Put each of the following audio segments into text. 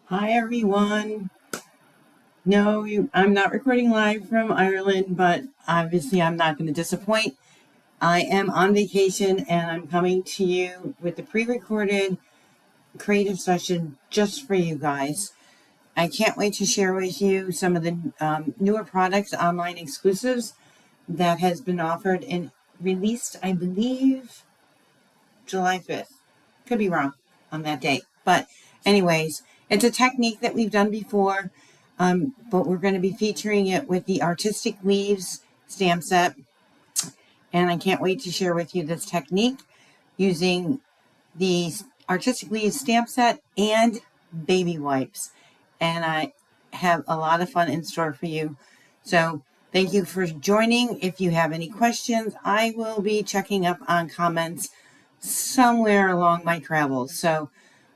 Hi everyone. No, I'm not recording live from Ireland, but obviously I'm not going to disappoint. I am on vacation and I'm coming to you with the pre-recorded creative session just for you guys. I can't wait to share with you some of the newer products, online exclusives that has been offered and released, I believe, July 5th. Could be wrong on that date. But anyways, it's a technique that we've done before, but we're going to be featuring it with the Artistic Leaves stamp set. And I can't wait to share with you this technique using the Artistic Leaves stamp set and baby wipes. And I have a lot of fun in store for you. So thank you for joining. If you have any questions, I will be checking up on comments somewhere along my travels. So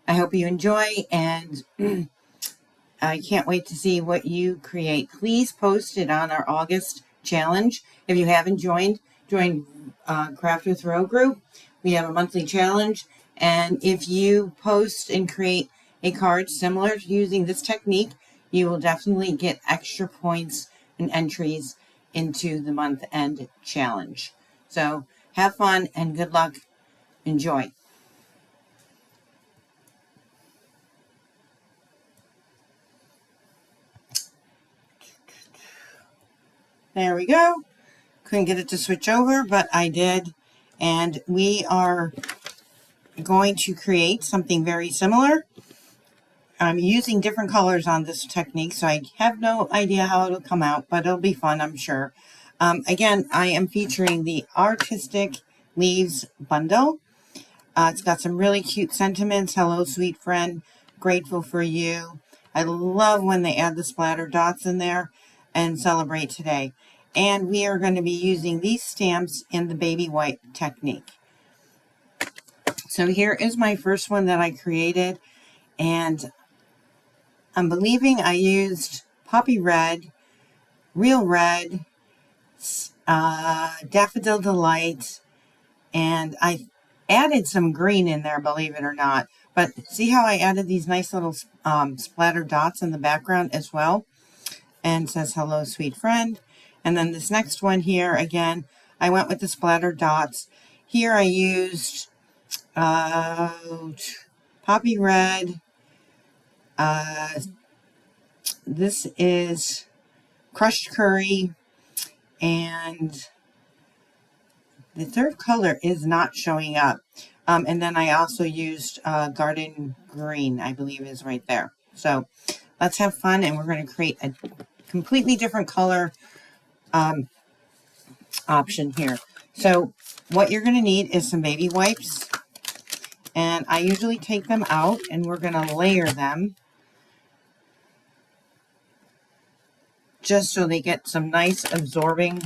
I hope you enjoy, and I can't wait to see what you create. Please post it on our August challenge. If you haven't join Craft with Ro group. We have a monthly challenge, and if you post and create a card similar to using this technique, you will definitely get extra points and entries into the month end challenge. So have fun and good luck. Enjoy. There we go. Couldn't get it to switch over, but I did. And we are going to create something very similar. I'm using different colors on this technique, so I have no idea how it'll come out, but it'll be fun, I'm sure. Again, I am featuring the Artistic Leaves bundle. It's got some really cute sentiments. Hello, sweet friend. Grateful for you. I love when they add the splatter dots in there, and celebrate today. And we are going to be using these stamps in the baby wipe technique. So here is my first one that I created, and I'm believing I used Poppy Red, Real Red, Daffodil Delight, and I added some green in there, believe it or not. But see how I added these nice little splatter dots in the background as well? And says, hello, sweet friend. And then this next one here, again, I went with the splatter dots. Here I used Poppy Red. This is Crushed Curry. And the third color is not showing up. And then I also used Garden Green, I believe is right there. So let's have fun, and we're going to create a completely different color option here. So what you're going to need is some baby wipes, and I usually take them out, and we're going to layer them just so they get some nice absorbing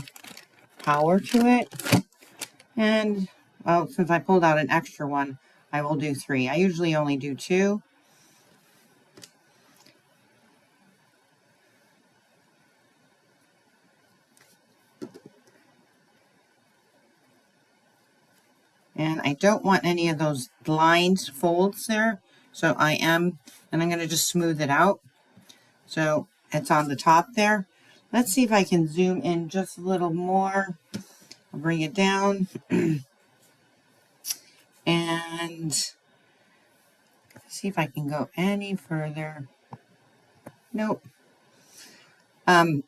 power to it. And well, since I pulled out an extra one, I will do 3. I usually only do 2. And I don't want any of those lines, folds there. So I'm going to just smooth it out. So it's on the top there. Let's see if I can zoom in just a little more. I'll bring it down. And see if I can go any further. Nope. There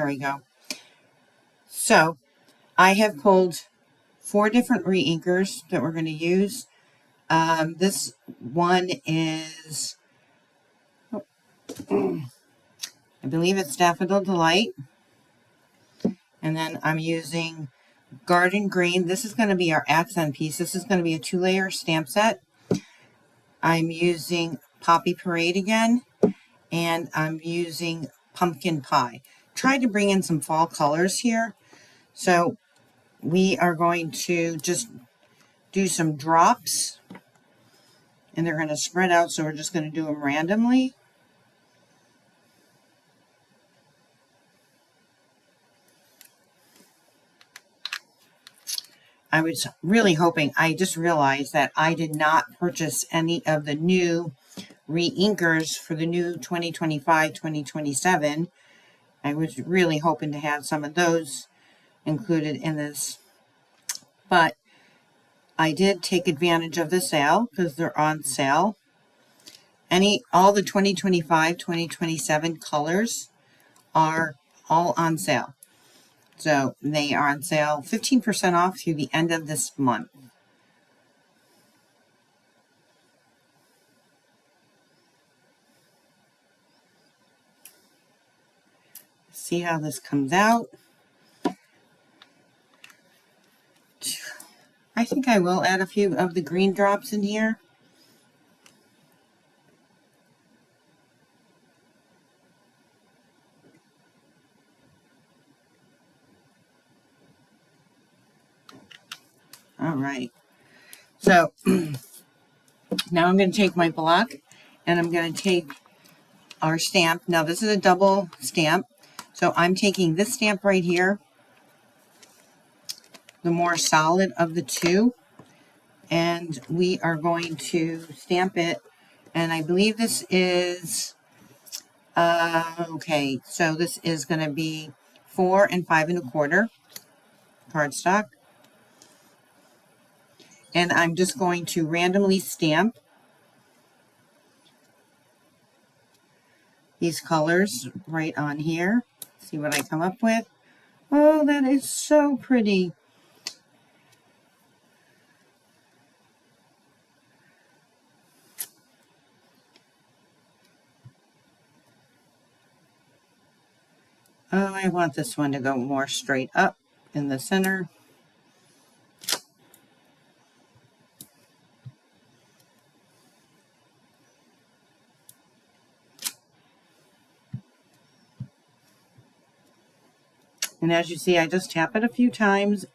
we go. So I have pulled 4 different re-inkers that we're going to use. This one is, I believe it's Daffodil Delight. And then I'm using Garden Green. This is going to be our accent piece. This is going to be a 2-layer stamp set. I'm using Poppy Parade again, and I'm using Pumpkin Pie. Tried to bring in some fall colors here. So we are going to just do some drops, and they're going to spread out, so we're just going to do them randomly. I was really hoping, I just realized that I did not purchase any of the new re-inkers for the new 2025-2027. I was really hoping to have some of those included in this, but I did take advantage of the sale because they're on sale. All the 2025-2027 colors are all on sale. So they are on sale 15% off through the end of this month. See how this comes out. I think I will add a few of the green drops in here. All right. So now I'm going to take my block and I'm going to take our stamp. Now this is a double stamp. So I'm taking this stamp right here, the more solid of the two, and we are going to stamp it. And I believe this is, okay, so this is going to be 4 5 1/4 cardstock. And I'm just going to randomly stamp these colors right on here. See what I come up with. Oh, that is so pretty. Oh, I want this one to go more straight up in the center. And as you see, I just tap it a few times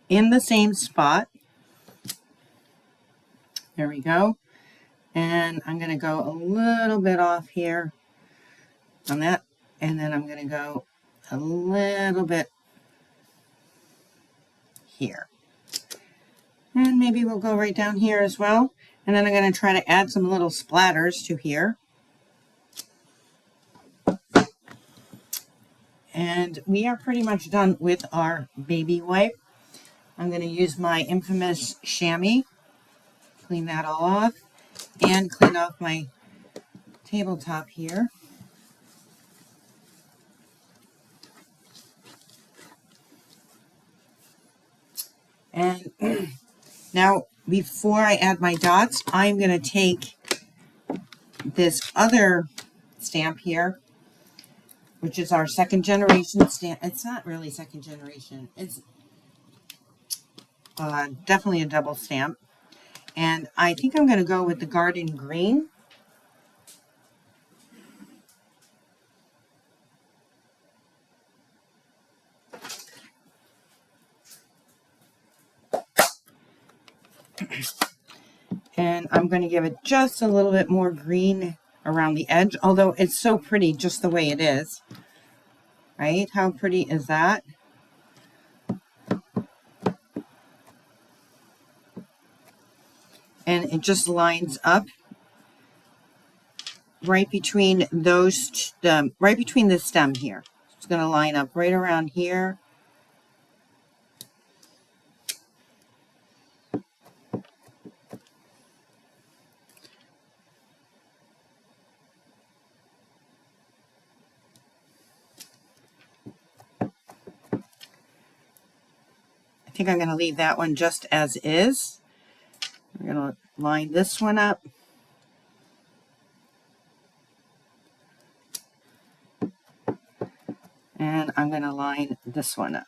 in the same spot. There we go. And I'm going to go a little bit off here on that. And then I'm going to go a little bit here. And maybe we'll go right down here as well. And then I'm going to try to add some little splatters to here. And we are pretty much done with our baby wipe. I'm going to use my infamous chamois, clean that all off, and clean off my tabletop here. And now, before I add my dots, I'm going to take this other stamp here, which is our second generation stamp. It's not really second generation. It's definitely a double stamp. And I think I'm going to go with the Garden Green. And I'm going to give it just a little bit more green around the edge, although it's so pretty just the way it is. Right? How pretty is that? And it just lines up right between those, right between the stem here. It's going to line up right around here. I think I'm going to leave that one just as is. We're going to line this one up. And I'm going to line this one up.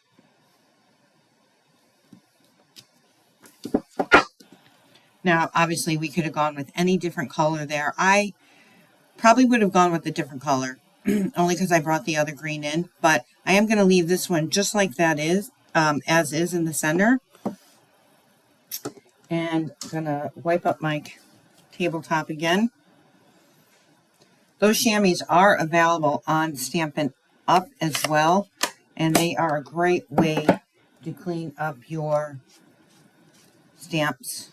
Now, obviously, we could have gone with any different color there. I probably would have gone with a different color, only because I brought the other green in. But I am going to leave this one just like that is, as is in the center. And I'm going to wipe up my tabletop again. Those chamois are available on Stampin' Up as well. And they are a great way to clean up your stamps.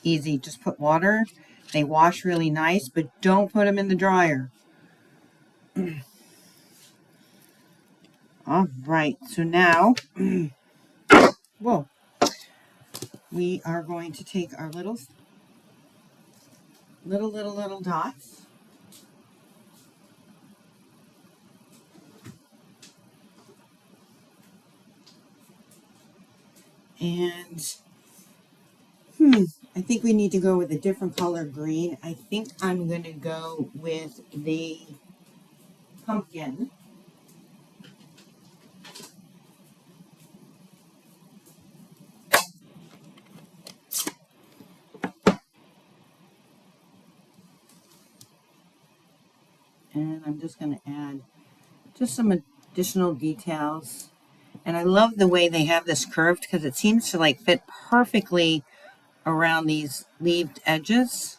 Easy, just put water. They wash really nice, but don't put them in the dryer. All right, so now, whoa, we are going to take our little dots. And, I think we need to go with a different color green. I think I'm going to go with the pumpkin. And I'm just going to add just some additional details. And I love the way they have this curved because it seems to like fit perfectly around these leaved edges.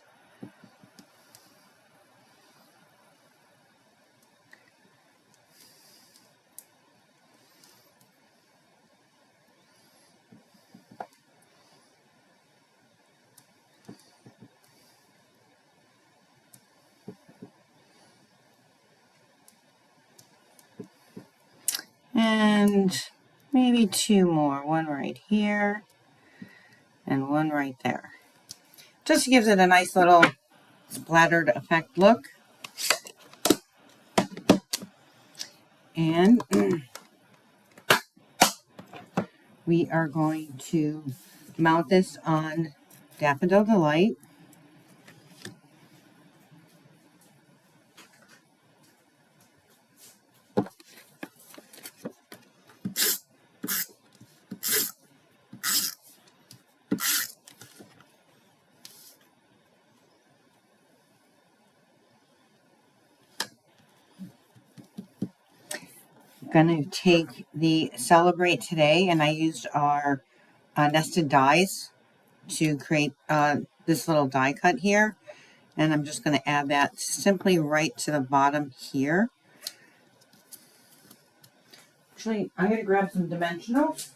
And maybe two more, one right here and one right there. Just gives it a nice little splattered effect look. And we are going to mount this on Daffodil Delight. Going to take the Celebrate Today, and I used our nested dies to create this little die cut here. And I'm just going to add that simply right to the bottom here. Actually, I'm going to grab some dimensionals.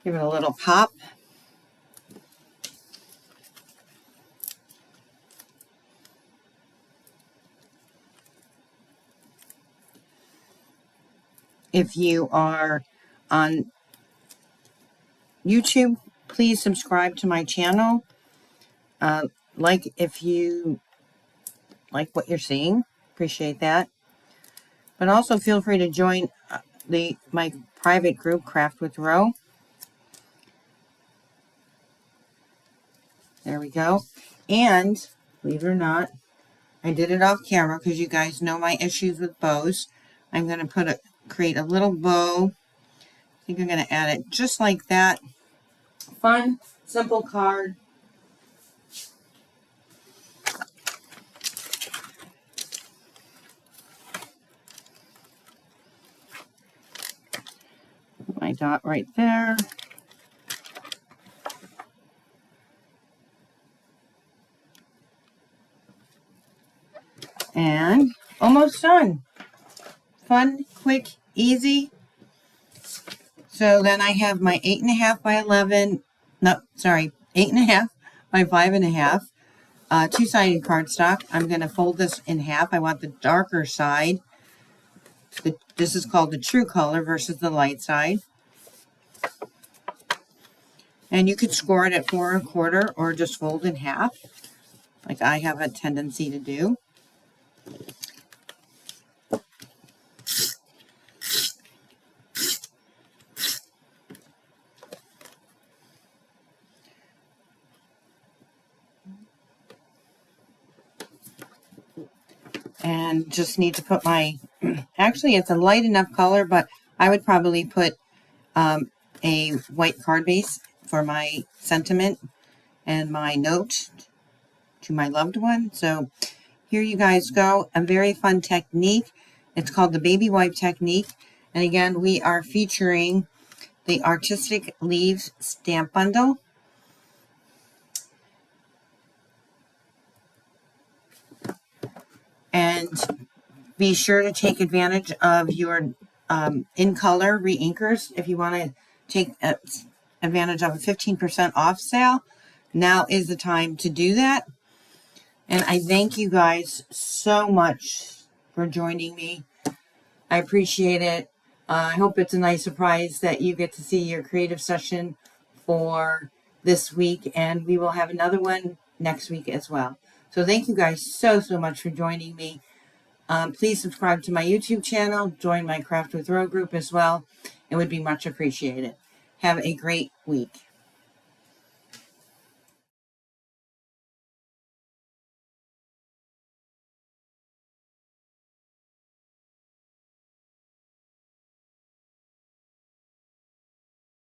Give it a little pop. If you are on YouTube, please subscribe to my channel. Like if you like what you're seeing, appreciate that. But also feel free to join my private group, Craft with Ro. There we go. And believe it or not, I did it off camera because you guys know my issues with bows. I'm going to create a little bow. I think I'm going to add it just like that. Fun, simple card. My dot right there. And almost done. Fun, quick, easy. So then I have my 8.5 by 11, no, sorry, 8.5 by 5.5, two-sided cardstock. I'm going to fold this in half. I want the darker side. This is called the true color versus the light side. And you could score it at 4 1/4 or just fold in half, like I have a tendency to do. And just need to put my, actually it's a light enough color, but I would probably put a white card base for my sentiment and my note to my loved one. So here you guys go. A very fun technique. It's called the baby wipe technique. And again, we are featuring the Artistic Leaves stamp bundle. And be sure to take advantage of your in color re-inkers. If you want to take advantage of a 15% off sale, now is the time to do that. And I thank you guys so much for joining me. I appreciate it. I hope it's a nice surprise that you get to see your creative session for this week, and we will have another one next week as well. So thank you guys so much for joining me. Please subscribe to my YouTube channel, join my Craft with Ro group as well. It would be much appreciated. Have a great week.